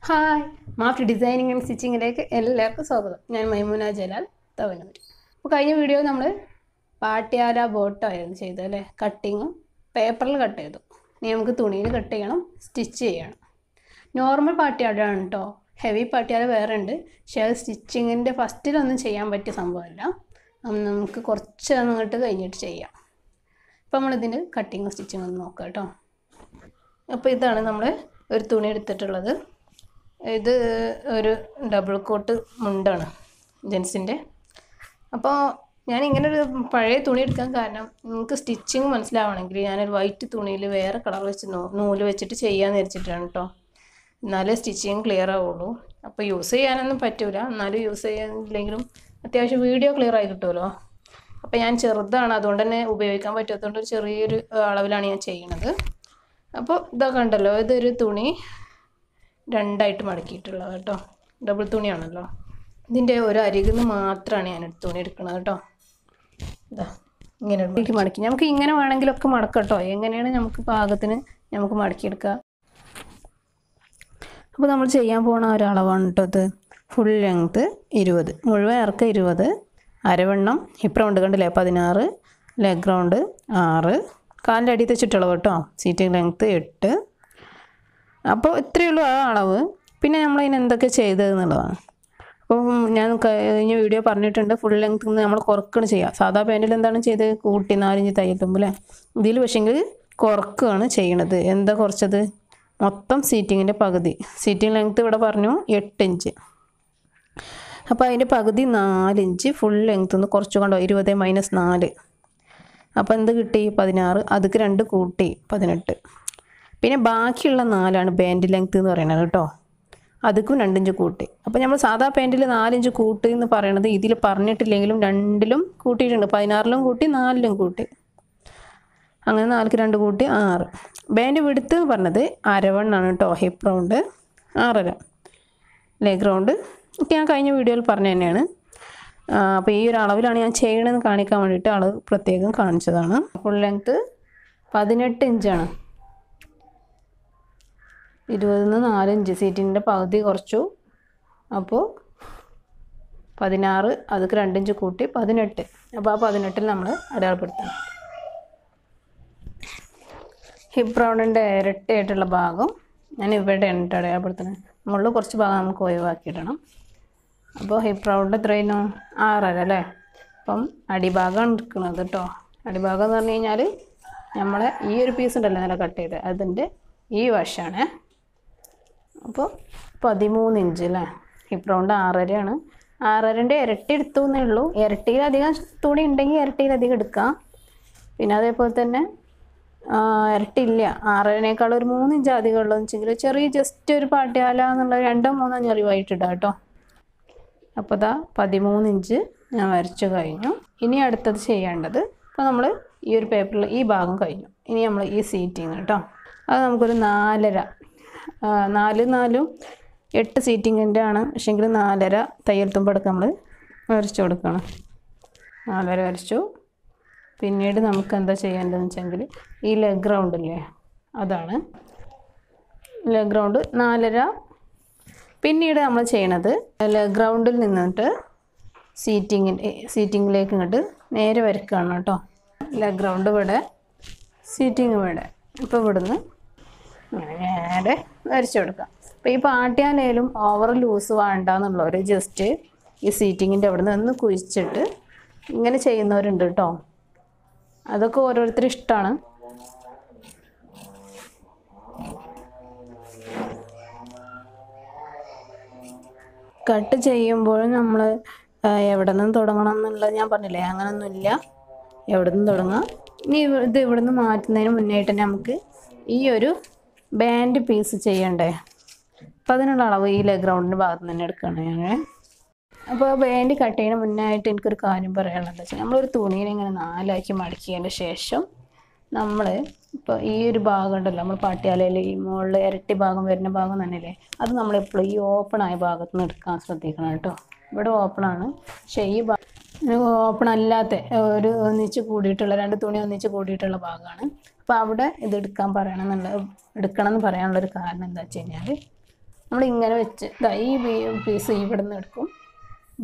Hi മാഫ്റ്റ് designing and സ്റ്റിച്ചിങ്ങിലേക്ക് എല്ലാവർക്കും സ്വാഗതം. ഞാൻ മൈമുന ജലാൽ തവനൂർ. അപ്പോൾ കഴിഞ്ഞ വീഡിയോ നമ്മൾ പാട്യാല ബോട്ടമായിരുന്നു ചെയ്തത് അല്ലേ. കട്ടിങ്ങും പേപ്പറിൽ കട്ട് ചെയ്തു. ഇനി നമുക്ക് തുണിയിൽ കട്ട് ചെയ്യണം, സ്റ്റിച്ച് ചെയ്യണം. നോർമൽ പാട്യാലയാണ് കേട്ടോ. ഹെവി പാട്യാല വേറെ ഉണ്ട്. പക്ഷേ അത് സ്റ്റിച്ചിങ്ങിൻ്റെ ഫസ്റ്റിലൊന്നും ചെയ്യാൻ പറ്റിയ സംഭവമല്ല. നമുക്ക് കുറച്ച് അങ്ങോട്ട് കഴിഞ്ഞിട്ട് ചെയ്യാം. അപ്പോൾ നമ്മളിതിന് കട്ടിങ്ങും സ്റ്റിച്ചിങ്ങും ഒന്ന് നോക്കാം കേട്ടോ. അപ്പോൾ ഇതാണ് നമ്മൾ ഒരു തുണി എടുത്തിട്ടുള്ളത്. ഇത് ഒരു ഡബിൾ കോട്ട് മുണ്ടാണ് ജെൻസിൻ്റെ. അപ്പോൾ ഞാൻ ഇങ്ങനൊരു പഴയ തുണി എടുക്കാൻ കാരണം നിങ്ങൾക്ക് സ്റ്റിച്ചിങ് മനസ്സിലാവണമെങ്കിൽ ഞാനൊരു വൈറ്റ് തുണിയിൽ വേറെ കളർ വെച്ച് നൂല് വെച്ചിട്ട് ചെയ്യാമെന്ന് വിചാരിച്ചിട്ടാണ് കേട്ടോ. എന്നാലേ സ്റ്റിച്ചിങ് ക്ലിയർ ആവുള്ളൂ. അപ്പോൾ യൂസ് ചെയ്യാനൊന്നും പറ്റില്ല, എന്നാലും യൂസ് ചെയ്യാനില്ലെങ്കിലും അത്യാവശ്യം വീഡിയോ ക്ലിയർ ആയി കിട്ടുമല്ലോ. അപ്പോൾ ഞാൻ ചെറുതാണ്, അതുകൊണ്ട് തന്നെ ഉപയോഗിക്കാൻ പറ്റാത്തതുകൊണ്ട് ഒരു ചെറിയൊരു അളവിലാണ് ഞാൻ ചെയ്യണത്. അപ്പോൾ ഇതൊക്കെ ഉണ്ടല്ലോ, ഇതൊരു തുണി രണ്ടായിട്ട് മടക്കിയിട്ടുള്ളത് കേട്ടോ. ഡബിൾ തുണിയാണല്ലോ. ഇതിൻ്റെ ഒരു അരികിൽ നിന്ന് മാത്രമാണ് ഞാൻ തുണി എടുക്കുന്നത് കേട്ടോ. ഇതാ ഇങ്ങനെ മടക്കി നമുക്ക് ഇങ്ങനെ വേണമെങ്കിലൊക്കെ മടക്കാം കേട്ടോ. എങ്ങനെയാണ് നമുക്ക് പാകത്തിന് നമുക്ക് മടക്കിയെടുക്കുക. അപ്പോൾ നമ്മൾ ചെയ്യാൻ പോകുന്ന ഒരളവാണ് കേട്ടോ ഇത്. ഫുൾ ലെങ്ത്ത് 20, മുഴുവൻ ഇറക്കം 20, അരവണ്ണം ഹിപ്പ് റൗണ്ട് കണ്ടില്ലേ 16, ലെഗ് റൗണ്ട് 6, കാലിൻ്റെ അടിയിൽ വെച്ചിട്ടുള്ളത് കേട്ടോ. Seating length 8. അപ്പോൾ ഇത്രയേ ഉള്ളൂ ആ അളവ്. പിന്നെ നമ്മളതിന് എന്തൊക്കെ ചെയ്തതെന്നുള്ളതാണ്. അപ്പോൾ ഞാൻ കഴിഞ്ഞ വീഡിയോ പറഞ്ഞിട്ടുണ്ട്, ഫുൾ ലെങ്ത്ത് നമ്മൾ കുറക്കുകയാണ് ചെയ്യുക. സാധാ പാൻറ്റിൽ എന്താണ് ചെയ്തത്, കൂട്ടി 4 ഇഞ്ച് തയ്യൽ തുമ്പ് അല്ലേ. ഇതിൽ പക്ഷേങ്കിൽ കുറക്കുകയാണ് ചെയ്യണത്. എന്താ കുറച്ചത്, മൊത്തം സീറ്റിങ്ങിൻ്റെ പകുതി. സീറ്റിംഗ് ലെങ്ത്ത് ഇവിടെ പറഞ്ഞു 8 ഇഞ്ച്. അപ്പോൾ അതിൻ്റെ പകുതി 4 ഇഞ്ച് ഫുൾ ലെങ്ത്ത് ഒന്ന് കുറച്ച് കണ്ടോ. 20 - 4, അപ്പോൾ എന്ത് കിട്ടി 16. അതിക്ക് 2 കൂട്ടി 18. പിന്നെ ബാക്കിയുള്ള 4ആണ് പാൻറ്റ് ലെങ്ത്ത് എന്ന് പറയുന്നത് കേട്ടോ. അതിക്കും 2 ഇഞ്ച് കൂട്ടി. അപ്പോൾ നമ്മൾ സാധാ പാൻറ്റിൽ 4 ഇഞ്ച് കൂട്ടി എന്ന് പറയണത് ഇതിൽ പറഞ്ഞിട്ടില്ലെങ്കിലും 2ലും കൂട്ടിയിട്ടുണ്ട്. 16ലും കൂട്ടി 4ലും കൂട്ടി. അങ്ങനെ 4ക്ക് 2 കൂട്ടി 6. ബാൻഡ് വിടുത്ത് എന്ന് പറഞ്ഞത് അരവണ്ണാണ് കേട്ടോ. ഹിപ്പ് റൗണ്ട് 6.5, ലെഗ് റൗണ്ട് ഞാൻ കഴിഞ്ഞ വീഡിയോയിൽ പറഞ്ഞു തന്നെയാണ്. അപ്പോൾ ഈ ഒരു അളവിലാണ് ഞാൻ ചെയ്യണമെന്ന് കാണിക്കാൻ വേണ്ടിയിട്ട് അളവ് പ്രത്യേകം കാണിച്ചതാണ്. ഫുൾ ലെങ്ത്ത് 18 ഇഞ്ചാണ്. 20 - 4 ഇഞ്ച് സീറ്റിൻ്റെ പകുതി കുറച്ചു. അപ്പോൾ 16, അതിക്ക് 2 ഇഞ്ച് കൂട്ടി 18. അപ്പോൾ ആ 18ൽ നമ്മൾ അടയാളപ്പെടുത്തണം. ഹിപ്പ് റൗണ്ടിൻ്റെ ഇരട്ടയായിട്ടുള്ള ഭാഗം ഞാൻ ഇവിടെ ഉണ്ട് അടയാളപ്പെടുത്തുന്നത്. മുകളിൽ കുറച്ച് ഭാഗം നമുക്ക് ഒഴിവാക്കിയിടണം. അപ്പോൾ ഹിപ്പ് റൗണ്ട് എത്രയായിരുന്നു 6.5 അല്ലേ. അപ്പം അടിഭാഗമാണ് എടുക്കുന്നത് കേട്ടോ. അടിഭാഗം എന്ന് പറഞ്ഞു കഴിഞ്ഞാൽ നമ്മളെ ഈ ഒരു പീസ് ഉണ്ടല്ലോ നല്ല കട്ട് ചെയ്ത് അതിൻ്റെ ഈ വശമാണ്. അപ്പോൾ 13 ഇഞ്ച് അല്ലേ. ഹിപ്പ് റൗണ്ട് 6.5 ആണ്. 6.5ൻ്റെ ഇരട്ടി എടുത്തു എന്നേ ഉള്ളൂ. ഇരട്ടിയിലധികം തുണി ഉണ്ടെങ്കിൽ ഇരട്ടിയിലധികം എടുക്കാം. പിന്നെ അതേപോലെ തന്നെ ഇരട്ടിയില്ല, 6.5നേക്കാൾ ഒരു 3 ഇഞ്ച് അധികം ഉള്ളതെന്ന് വെച്ചെങ്കിൽ ചെറിയ ജസ്റ്റ് ഒരു പാട്യാല എന്നുള്ള 2 - 3 ഞെറിവായിട്ടിടാം കേട്ടോ. അപ്പോൾ ഇതാ 13 ഇഞ്ച് ഞാൻ വരച്ചു കഴിഞ്ഞു. ഇനി അടുത്തത് ചെയ്യേണ്ടത്, അപ്പോൾ നമ്മൾ ഈ ഒരു പേപ്പറിൽ ഈ ഭാഗം കഴിഞ്ഞു. ഇനി നമ്മൾ ഈ സീറ്റിങ് കേട്ടോ, അത് നമുക്കൊരു 4.5, 4 - 4 8 സീറ്റിങ്ങിൻ്റെ ആണ്. പക്ഷേങ്കിൽ 4.5 തയ്യൽ തുമ്പെടുത്ത് നമ്മൾ വരച്ചു കൊടുക്കണം. 4.5 വരച്ചു. പിന്നീട് നമുക്ക് എന്താ ചെയ്യേണ്ടതെന്ന് വെച്ചെങ്കിൽ ഈ ലെഗ് റൗണ്ടില്ലേ, അതാണ് ലെഗ് റൗണ്ട് 4.5. പിന്നീട് നമ്മൾ ചെയ്യണത് ലെഗ് റൗണ്ടിൽ നിന്നിട്ട് സീറ്റിങ്ങിലേക്ക് ഇങ്ങോട്ട് നേരെ വരയ്ക്കുകയാണ് കേട്ടോ. ലെഗ് റൗണ്ട് ഇവിടെ, സീറ്റിങ് ഇവിടെ. ഇപ്പോൾ ഇവിടുന്ന് ഇങ്ങനെ നേരെ വരച്ചു കൊടുക്കാം. അപ്പോൾ ഈ പാട്യാലയിലും ഓവർ ലൂസ് വേണ്ടെന്നുള്ളവർ ജസ്റ്റ് ഈ സീറ്റിങ്ങിൻ്റെ അവിടെ നിന്ന് കുഴിച്ചിട്ട് ഇങ്ങനെ ചെയ്യുന്നവരുണ്ട് കേട്ടോ. അതൊക്കെ ഓരോരുത്തരും ഇഷ്ടമാണ്. കട്ട് ചെയ്യുമ്പോഴും നമ്മൾ എവിടെ നിന്ന് തുടങ്ങണം എന്നുള്ളത് ഞാൻ പറഞ്ഞില്ലേ, അങ്ങനെയൊന്നുമില്ല. എവിടെ നിന്ന് തുടങ്ങാം. ഇനി ഇത് ഇവിടെ നിന്ന് മാറ്റുന്നതിന് മുന്നായിട്ട് തന്നെ നമുക്ക് ഈ ഒരു ബാൻഡ് പീസ് ചെയ്യണ്ടേ. അപ്പം അതിനുള്ള അളവ് ഈ ലെഗ് റൗണ്ടിൻ്റെ ഭാഗത്ത് നിന്ന് തന്നെ എടുക്കുകയാണ് ഞാൻ. അപ്പോൾ ബാൻഡ് കട്ട് ചെയ്യുന്ന മുന്നായിട്ട് എനിക്കൊരു കാര്യം പറയാനുള്ളത് വെച്ചാൽ, നമ്മളൊരു തുണീനെ ഇങ്ങനെ 4ആക്കി മടക്കിയതിൻ്റെ ശേഷം നമ്മൾ ഇപ്പോൾ ഈ ഒരു ഭാഗം ഉണ്ടല്ലോ, നമ്മൾ പാട്യാലയിൽ ഈ മുകളിൽ ഇരട്ടി ഭാഗം വരുന്ന ഭാഗം തന്നെയല്ലേ, അത് നമ്മളെപ്പോഴും ഈ ഓപ്പണായ ഭാഗത്ത് നിന്ന് എടുക്കാൻ ശ്രദ്ധിക്കണം കേട്ടോ. ഇവിടെ ഓപ്പണാണ്, പക്ഷേ ഈ ഓപ്പൺ അല്ലാത്ത ഒരു ഒന്നിച്ച് കൂടിയിട്ടുള്ള 2 തുണി ഒന്നിച്ച് കൂടിയിട്ടുള്ള ഭാഗമാണ്. അപ്പോൾ അവിടെ ഇത് എടുക്കണം എന്ന് പറയാനുള്ളൊരു കാരണം എന്താ വെച്ച് കഴിഞ്ഞാൽ, നമ്മൾ ഇങ്ങനെ വെച്ച് ഈ പീസ് ഇവിടെ നിന്ന് എടുക്കും,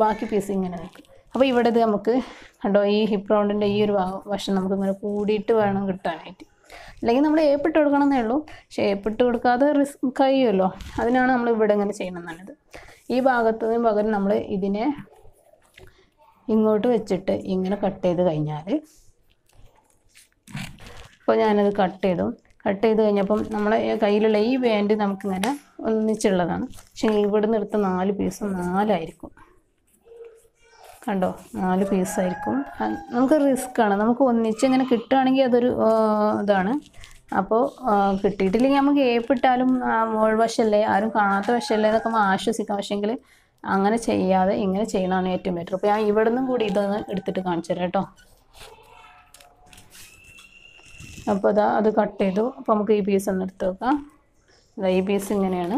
ബാക്കി പീസ് ഇങ്ങനെ വെക്കും. അപ്പോൾ ഇവിടെ ഇത് നമുക്ക് കണ്ടോ, ഈ ഹിപ്പ് റൗണ്ടിൻ്റെ ഈ ഒരു വശം നമുക്ക് ഇങ്ങനെ കൂടിയിട്ട് വേണം കിട്ടാനായിട്ട്. അല്ലെങ്കിൽ നമ്മൾ ഏപ്പിട്ട് കൊടുക്കണം എന്നേ ഉള്ളൂ, പക്ഷേ ഏപ്പിട്ട് കൊടുക്കാതെ കഴിയുമല്ലോ, അതിനാണ് നമ്മൾ ഇവിടെ ഇങ്ങനെ ചെയ്യണമെന്നാണിത്. ഈ ഭാഗത്തുനിന്ന് പകരം നമ്മൾ ഇതിനെ ഇങ്ങോട്ട് വെച്ചിട്ട് ഇങ്ങനെ കട്ട് ചെയ്ത് കഴിഞ്ഞാൽ, ഇപ്പോൾ ഞാനത് കട്ട് ചെയ്ത് കഴിഞ്ഞപ്പം നമ്മളെ കയ്യിലുള്ള ഈ ബാൻഡ് നമുക്കിങ്ങനെ ഒന്നിച്ചുള്ളതാണ്. പക്ഷേ ഇവിടെ നിന്ന് എടുത്ത 4 പീസും 4 ആയിരിക്കും. കണ്ടോ, 4 പീസായിരിക്കും. നമുക്ക് റിസ്ക്കാണ്. നമുക്ക് ഒന്നിച്ചിങ്ങനെ കിട്ടുകയാണെങ്കിൽ അതൊരു ഇതാണ്. അപ്പോൾ കിട്ടിയിട്ടില്ലെങ്കിൽ നമുക്ക് ഏപ്പിട്ടാലും മോൾ വശമല്ലേ, ആരും കാണാത്ത വശമല്ലേ എന്നൊക്കെ നമ്മൾ ആശ്വസിക്കാം. പക്ഷേങ്കിൽ അങ്ങനെ ചെയ്യാതെ ഇങ്ങനെ ചെയ്യണതാണ് ഏറ്റവും ബെറ്റർ. അപ്പോൾ ഞാൻ ഇവിടെ നിന്നും കൂടി ഇതൊന്ന് എടുത്തിട്ട് കാണിച്ചു തരാം കേട്ടോ. അപ്പോൾ അത് കട്ട് ചെയ്തു. അപ്പോൾ നമുക്ക് ഈ പീസ് ഒന്ന് എടുത്ത് വെക്കാം. ഈ പീസ് ഇങ്ങനെയാണ്.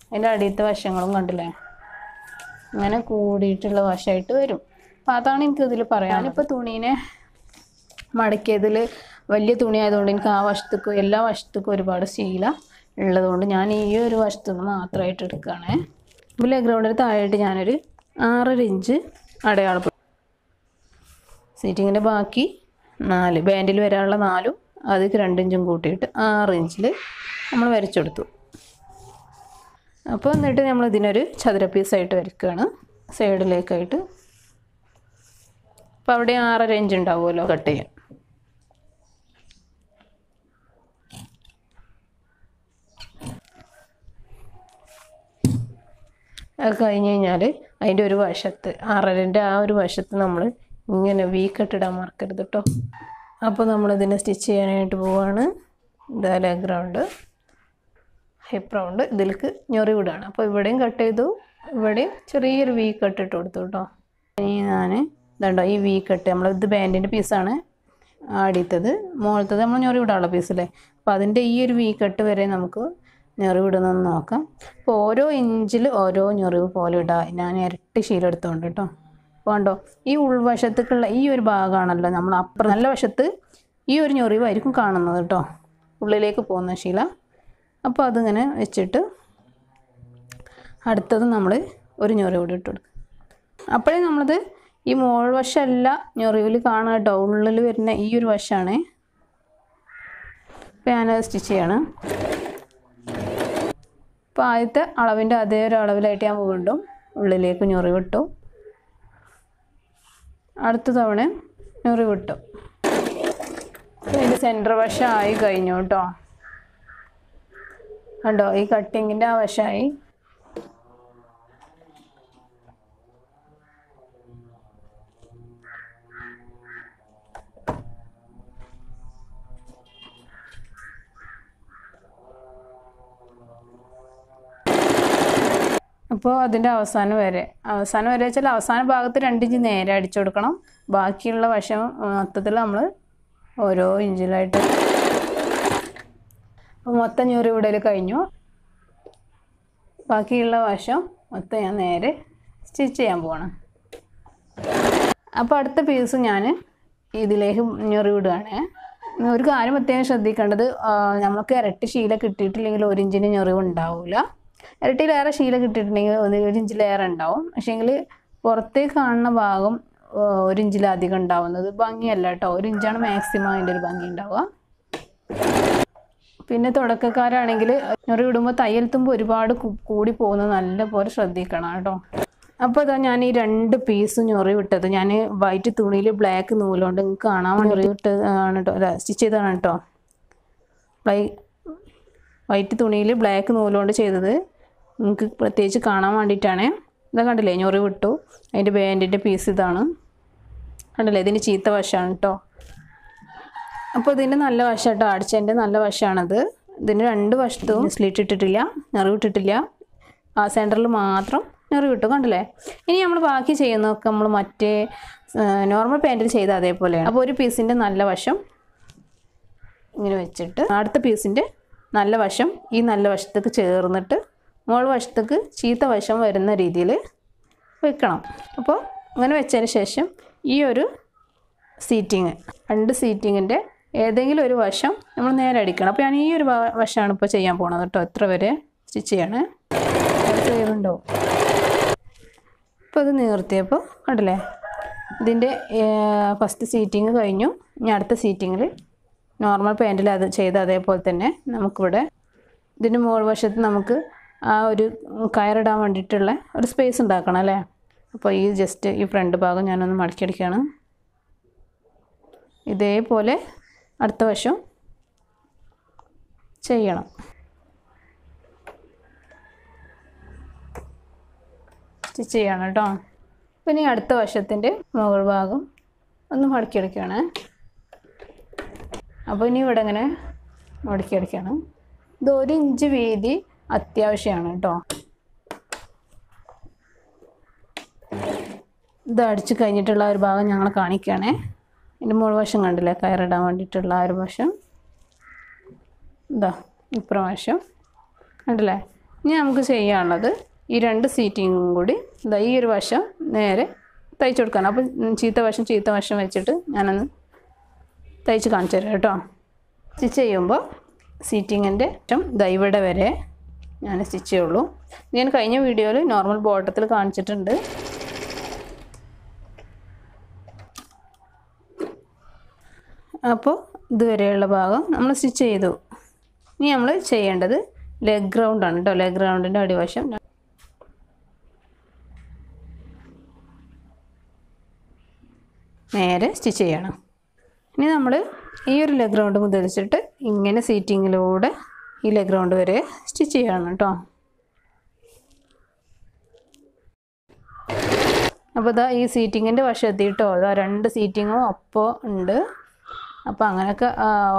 അതിൻ്റെ അടിയത്തെ വശങ്ങളും കണ്ടില്ലേ, ഇങ്ങനെ കൂടിയിട്ടുള്ള വശമായിട്ട് വരും. അപ്പോൾ അതാണ് എനിക്കിതിൽ പറയാൻ. ഞാനിപ്പോൾ തുണീനെ മടക്കിയതിൽ വലിയ തുണി ആയതുകൊണ്ട് എനിക്ക് ആ വശത്തേക്ക് എല്ലാ വശത്തേക്കും ഒരുപാട് ശീല ഉള്ളതുകൊണ്ട് ഞാൻ ഈ ഒരു വശത്തുനിന്ന് മാത്രമായിട്ട് എടുക്കുകയാണേ. ഇപ്പോൾ ഗ്രൗണ്ടിന് താഴെയായിട്ട് ഞാനൊരു 6.5 ഇഞ്ച് അടയാളപ്പെടും. സീറ്റിങ്ങിൻ്റെ ബാക്കി 4 ബാൻഡിൽ വരാനുള്ള 4 അതിക്ക് 2 ഇഞ്ചും കൂട്ടിയിട്ട് 6 ഇഞ്ചിൽ നമ്മൾ വരച്ചെടുത്തു. അപ്പോൾ എന്നിട്ട് നമ്മൾ ഇതിനൊരു ചതുര പീസായിട്ട് വരയ്ക്കുകയാണ് സൈഡിലേക്കായിട്ട്. അപ്പോൾ അവിടെ 6.5 ഇഞ്ച് ഉണ്ടാവുമല്ലോ കട്ട് ചെയ്യാൻ. അത് കഴിഞ്ഞ് കഴിഞ്ഞാൽ അതിൻ്റെ ഒരു വശത്ത് 6.5ൻ്റെ ആ ഒരു വശത്ത് നമ്മൾ ഇങ്ങനെ വി കട്ടിടാൻ മറക്കരുത് കേട്ടോ. അപ്പോൾ നമ്മളിതിനെ സ്റ്റിച്ച് ചെയ്യാനായിട്ട് പോവുകയാണ്. ഇതാ ലെഗ് റൗണ്ട്, ഹിപ്പ് റൗണ്ട്, ഇതിലേക്ക് ഞൊറി വിടുകയാണ്. അപ്പോൾ ഇവിടെയും കട്ട് ചെയ്തു, ഇവിടെയും ചെറിയൊരു വി കട്ട് ഇട്ട് കൊടുത്തു കേട്ടോ. ഇനി ഞാൻ ഇതുണ്ടോ ഈ വി കട്ട്, ഇത് ബാൻഡിൻ്റെ പീസാണ് ആടിത്തത്, മുകളിലത്തത് നമ്മൾ ഞൊറി വിടാനുള്ള പീസല്ലേ. അപ്പോൾ അതിൻ്റെ ഈ ഒരു വി കട്ട് വരെ നമുക്ക് ഞൊറി വിടുന്നതെന്ന് നോക്കാം. അപ്പോൾ ഓരോ ഇഞ്ചിൽ ഓരോ ഞൊറിവ് പോലെ ഇടാം. ഞാൻ ഇരട്ടി ശീലം എടുത്തോണ്ട് കേട്ടോ. അപ്പോൾ കണ്ടോ, ഈ ഉൾവശത്തേക്കുള്ള ഈ ഒരു ഭാഗമാണല്ലോ നമ്മൾ അപ്പുറം നല്ല വശത്ത് ഈ ഒരു ഞൊറിവായിരിക്കും കാണുന്നത് കേട്ടോ, ഉള്ളിലേക്ക് പോകുന്ന ശീല. അപ്പോൾ അതിങ്ങനെ വെച്ചിട്ട് അടുത്തത് നമ്മൾ ഒരു ഞൊറിവ് കൂടി ഇട്ട് കൊടുക്കും. അപ്പോഴേ നമ്മളത് ഈ മോൾ വശമല്ല ഞൊറിവിൽ കാണുക കേട്ടോ, ഉള്ളിൽ വരുന്ന ഈ ഒരു വശമാണ്. അപ്പോൾ ഞാനത് സ്റ്റിച്ച് ചെയ്യാണ്. അപ്പോൾ ആദ്യത്തെ അളവിൻ്റെ അതേ ഒരു അളവിലായിട്ട് ഞാൻ വീണ്ടും ഉള്ളിലേക്ക് ഞൊറിവിട്ടു. അടുത്ത തവണ ഞൊറിവിട്ടു. ഇതിൻ്റെ സെൻറ്റർ വശമായി കഴിഞ്ഞു കേട്ടോ. കണ്ടോ, ഈ കട്ടിങ്ങിൻ്റെ ആ വശമായി. അപ്പോൾ അതിൻ്റെ അവസാനം വരെ വെച്ചാൽ അവസാന ഭാഗത്ത് 2 ഇഞ്ച് നേരെ അടിച്ചു കൊടുക്കണം. ബാക്കിയുള്ള വശം മൊത്തത്തിൽ നമ്മൾ ഓരോ ഇഞ്ചിലായിട്ട്. അപ്പോൾ മൊത്തം ഞൊറി വിടൽ കഴിഞ്ഞു. ബാക്കിയുള്ള വശം മൊത്തം ഞാൻ നേരെ സ്റ്റിച്ച് ചെയ്യാൻ പോകണം. അപ്പോൾ അടുത്ത പീസ് ഞാൻ ഇതിലേക്ക് ഞൊറി വിടുകയാണ്. ഒരു കാര്യം പ്രത്യേകം ശ്രദ്ധിക്കേണ്ടത്, നമുക്ക് ഇരട്ടി ശീല കിട്ടിയിട്ടില്ലെങ്കിൽ 1 ഇഞ്ചിന് ഞൊറിവ് ഉണ്ടാവില്ല. ഇരട്ടിയിലേറെ ശീല കിട്ടിയിട്ടുണ്ടെങ്കിൽ 1 ഇഞ്ചിലേറെ ഉണ്ടാവും. പക്ഷേങ്കിൽ പുറത്തേക്ക് കാണുന്ന ഭാഗം 1 ഇഞ്ചിലധികം ഉണ്ടാവുന്നത് ഭംഗിയല്ല കേട്ടോ. 1 ഇഞ്ചാണ് മാക്സിമം അതിൻ്റെ ഒരു ഭംഗി ഉണ്ടാവുക. പിന്നെ തുടക്കക്കാരാണെങ്കിൽ ഞൊറി വിടുമ്പോൾ തയ്യൽ തുമ്പ് ഒരുപാട് കൂടി പോകുന്നത് നല്ലപോലെ ശ്രദ്ധിക്കണം കേട്ടോ. അപ്പോൾ ഇതാ ഞാൻ ഈ 2 പീസ് ഞൊറി വിട്ടത് ഞാൻ വൈറ്റ് തുണിയിൽ ബ്ലാക്ക് നൂലുകൊണ്ട് നിങ്ങൾക്ക് കാണാൻ ഞൊറി വിട്ടതാണ് കേട്ടോ, സ്റ്റിച്ച് ചെയ്തതാണ് കേട്ടോ. വൈറ്റ് തുണിയിൽ ബ്ലാക്ക് നൂലുകൊണ്ട് ചെയ്തത് നിങ്ങൾക്ക് പ്രത്യേകിച്ച് കാണാൻ വേണ്ടിയിട്ടാണ്. ഇതാ കണ്ടില്ലേ, ഞൊറി വിട്ടു. അതിൻ്റെ ബാൻഡിൻ്റെ പീസ് ഇതാണ് കണ്ടില്ലേ, ഇതിന് ചീത്ത വശമാണ് കേട്ടോ. അപ്പോൾ ഇതിൻ്റെ നല്ല വശം കേട്ടോ, അടിച്ചതിൻ്റെ നല്ല വശമാണത്. ഇതിന് 2 വശത്തും സ്ലിറ്റ് ഇട്ടിട്ടില്ല, ഞൊറി വിട്ടിട്ടില്ല. ആ സെൻറ്ററിൽ മാത്രം ഞൊറി വിട്ടു കണ്ടില്ലേ. ഇനി നമ്മൾ ബാക്കി ചെയ്യുന്നതൊക്കെ നമ്മൾ മറ്റേ നോർമൽ പാൻറ്റിൽ ചെയ്ത അതേപോലെയാണ്. അപ്പോൾ ഒരു പീസിൻ്റെ നല്ല വശം ഇങ്ങനെ വെച്ചിട്ട് അടുത്ത പീസിൻ്റെ നല്ല വശം ഈ നല്ല വശത്തേക്ക് ചേർന്നിട്ട് മോൾ വശത്തേക്ക് ചീത്ത വശം വരുന്ന രീതിയിൽ വെക്കണം. അപ്പോൾ അങ്ങനെ വെച്ചതിന് ശേഷം ഈ ഒരു സീറ്റിങ് 2 സീറ്റിങ്ങിൻ്റെ ഏതെങ്കിലും ഒരു വശം നമ്മൾ നേരെ അടിക്കണം. അപ്പോൾ ഞാൻ ഈ ഒരു വശമാണ് ഇപ്പോൾ ചെയ്യാൻ പോണത് കേട്ടോ. എത്ര വരെ സ്റ്റിച്ച് ചെയ്യണേ. സേവ് ഉണ്ടാവും. ഇപ്പോൾ ഇത് നിർത്തിയപ്പോൾ കണ്ടില്ലേ, ഇതിൻ്റെ ഫസ്റ്റ് സീറ്റിങ് കഴിഞ്ഞു. ഇനി അടുത്ത സീറ്റിങ്ങിൽ നോർമൽ പാൻറ്റിൽ അത് ചെയ്ത് അതേപോലെ തന്നെ നമുക്കിവിടെ ഇതിൻ്റെ മുകൾ വശത്ത് നമുക്ക് ആ ഒരു കയറിടാൻ വേണ്ടിയിട്ടുള്ള ഒരു സ്പേസ് ഉണ്ടാക്കണം അല്ലേ. അപ്പോൾ ഈ ജസ്റ്റ് ഈ ഫ്രണ്ട് ഭാഗം ഞാനൊന്ന് മടക്കിയടിക്കുകയാണ്. ഇതേപോലെ അടുത്ത വശം ചെയ്യണം. സ്റ്റിച്ച് ചെയ്യണം കേട്ടോ. പിന്നെ ഈ അടുത്ത വശത്തിൻ്റെ മുകൾ ഭാഗം ഒന്ന് മടക്കിയെടുക്കുകയാണ്. അപ്പോൾ ഇനി ഇവിടെ ഇങ്ങനെ മടക്കിയെടുക്കുകയാണ്. ഇത് 1 ഇഞ്ച് വീതി അത്യാവശ്യമാണ് കേട്ടോ. ഇത് അടിച്ച് കഴിഞ്ഞിട്ടുള്ള ഒരു ഭാഗം ഞങ്ങൾ കാണിക്കുകയാണേ. ഇതിൻ്റെ മുകൾ വശം കണ്ടില്ലേ, കയറിടാൻ വേണ്ടിയിട്ടുള്ള ആ ഒരു വശം. ഇതാ ഇപ്പുറം വശം കണ്ടില്ലേ. ഇനി നമുക്ക് ചെയ്യാനുള്ളത് ഈ 2 സീറ്റിങ്ങും കൂടി ഇതാ ഈ ഒരു വശം നേരെ തയ്ച്ചു കൊടുക്കണം. അപ്പോൾ ചീത്ത വശം വെച്ചിട്ട് ഞാനൊന്ന് തയ്ച്ച് കാണിച്ചു തരാം കേട്ടോ. സ്റ്റിച്ച് ചെയ്യുമ്പോൾ സീറ്റിങ്ങിൻ്റെ ഇതാ ഇവിടെ വരെ ഞാൻ സ്റ്റിച്ച് ചെയ്യുള്ളൂ. ഞാൻ കഴിഞ്ഞ വീഡിയോയിൽ നോർമൽ ബോട്ടത്തിൽ കാണിച്ചിട്ടുണ്ട്. അപ്പോൾ ഇതുവരെയുള്ള ഭാഗം നമ്മൾ സ്റ്റിച്ച് ചെയ്തു. ഇനി നമ്മൾ ചെയ്യേണ്ടത് ലെഗ് റൗണ്ടാണ് കേട്ടോ. ലെഗ് റൗണ്ടിൻ്റെ അടിവശം നേരെ സ്റ്റിച്ച് ചെയ്യണം. ഇനി നമ്മൾ ഈ ഒരു ലെഗ് റൗണ്ട് മുതലിച്ചിട്ട് ഇങ്ങനെ സീറ്റിങ്ങിലൂടെ ഈ ലെഗ് റൗണ്ട് വരെ സ്റ്റിച്ച് ചെയ്യണം കേട്ടോ. അപ്പോൾ ഇതാ ഈ സീറ്റിങ്ങിൻ്റെ വശത്തിട്ടോ അതാ 2 സീറ്റിങ്ങും ഒപ്പം ഉണ്ട്. അപ്പോൾ അങ്ങനെയൊക്കെ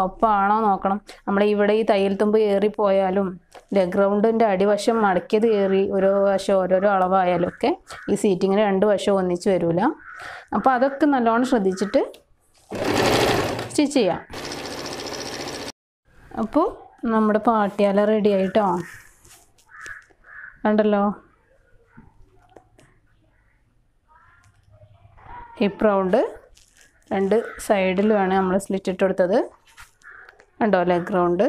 ഒപ്പമാണോ നോക്കണം. നമ്മൾ ഇവിടെ ഈ തയ്യൽ തുമ്പ് ഏറിപ്പോയാലും ലെഗ് റൗണ്ടിൻ്റെ അടിവശം മടക്കിയത് ഏറി ഓരോ വശം ഓരോരോ അളവായാലും ഒക്കെ ഈ സീറ്റിങ്ങിന് 2 വശം ഒന്നിച്ച് വരില്ല. അപ്പോൾ അതൊക്കെ നല്ലോണം ശ്രദ്ധിച്ചിട്ട് സ്റ്റിച്ച് ചെയ്യാം. അപ്പോൾ നമ്മുടെ പാട്ടിയാല റെഡി ആയിട്ടോ. കണ്ടല്ലോ, ഹിപ്പ് റൗണ്ട് 2 സൈഡിലുമാണ് നമ്മൾ സ്ലിറ്റ് ഇട്ട് കൊടുത്തത്. കണ്ടോ ലെഗ് റൗണ്ട്.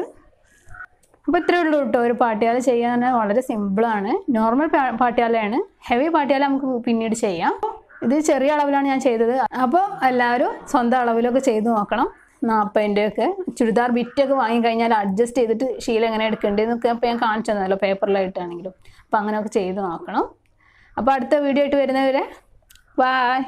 അപ്പോൾ ഇത്രയേ ഉള്ളൂ കേട്ടോ. ഒരു പാട്ടിയാല ചെയ്യാൻ വളരെ സിമ്പിളാണ്. നോർമൽ പാട്ടിയാലയാണ്. ഹെവി പാട്ടിയാല നമുക്ക് പിന്നീട് ചെയ്യാം. ഇത് ചെറിയ അളവിലാണ് ഞാൻ ചെയ്തത്. അപ്പോൾ എല്ലാവരും സ്വന്തം അളവിലൊക്കെ ചെയ്ത് നോക്കണം. 40-ൻ്റെയൊക്കെ ചുരിദാർ ബിറ്റൊക്കെ വാങ്ങിക്കഴിഞ്ഞാൽ അഡ്ജസ്റ്റ് ചെയ്തിട്ട് ശീല എങ്ങനെ എടുക്കേണ്ടതെന്നൊക്കെ അപ്പോൾ ഞാൻ കാണിച്ചു തന്നല്ലോ, പേപ്പറിലായിട്ടാണെങ്കിലും. അപ്പോൾ അങ്ങനെയൊക്കെ ചെയ്ത് നോക്കണം. അപ്പോൾ അടുത്ത വീഡിയോ ആയിട്ട് വരുന്നവരെ ബൈ.